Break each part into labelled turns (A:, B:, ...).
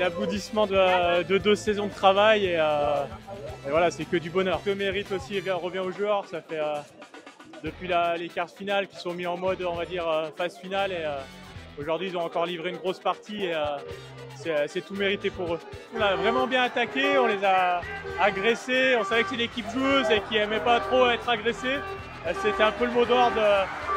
A: l'aboutissement de 2 saisons de travail et voilà, c'est que du bonheur. Le mérite aussi revient aux joueurs, ça fait depuis les quarts de finale qui sont mis en mode, on va dire, phase finale et aujourd'hui ils ont encore livré une grosse partie et c'est tout mérité pour eux. On a vraiment bien attaqué, on les a agressés, on savait que c'est l'équipe joueuse et qui n'aimait pas trop être agressée. C'était un peu le mot d'ordre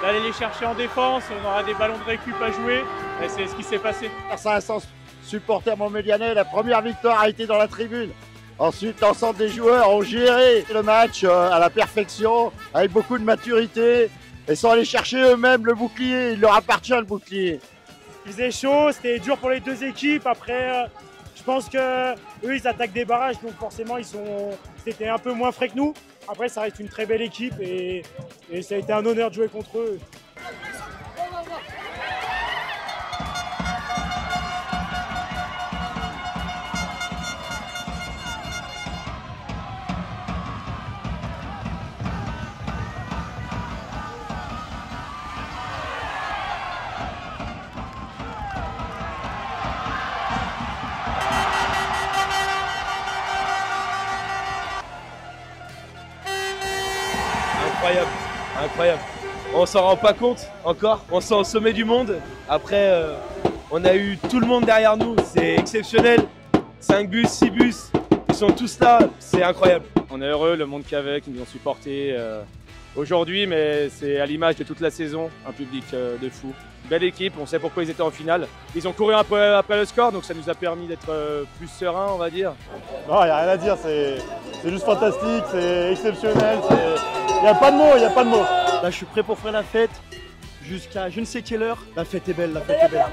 A: d'aller les chercher en défense, on aura des ballons de récup à jouer et c'est ce qui s'est passé.
B: Ça a un sens supporter montmélianais, la première victoire a été dans la tribune. Ensuite, l'ensemble des joueurs ont géré le match à la perfection, avec beaucoup de maturité, et sont allés chercher eux-mêmes le bouclier. Il leur appartient le bouclier.
C: Il faisait chaud, c'était dur pour les deux équipes. Après, je pense qu'eux, ils attaquent des barrages, donc forcément, c'était un peu moins frais que nous. Après, ça reste une très belle équipe et ça a été un honneur de jouer contre eux.
D: Incroyable, incroyable. On s'en rend pas compte encore, on sent au sommet du monde. Après, on a eu tout le monde derrière nous, c'est exceptionnel. 5 bus, 6 bus, ils sont tous là, c'est incroyable.
A: On est heureux, le monde qu'il y avait, qui nous ont supportés aujourd'hui, mais c'est à l'image de toute la saison, un public de fou. Belle équipe, on sait pourquoi ils étaient en finale. Ils ont couru un peu après le score, donc ça nous a permis d'être plus sereins, on va dire.
E: Non, il n'y a rien à dire, c'est juste fantastique, c'est exceptionnel, il n'y a pas de mots, il n'y a pas de mots.
F: Là, je suis prêt pour faire la fête jusqu'à je ne sais quelle heure. La fête est belle, la fête est belle.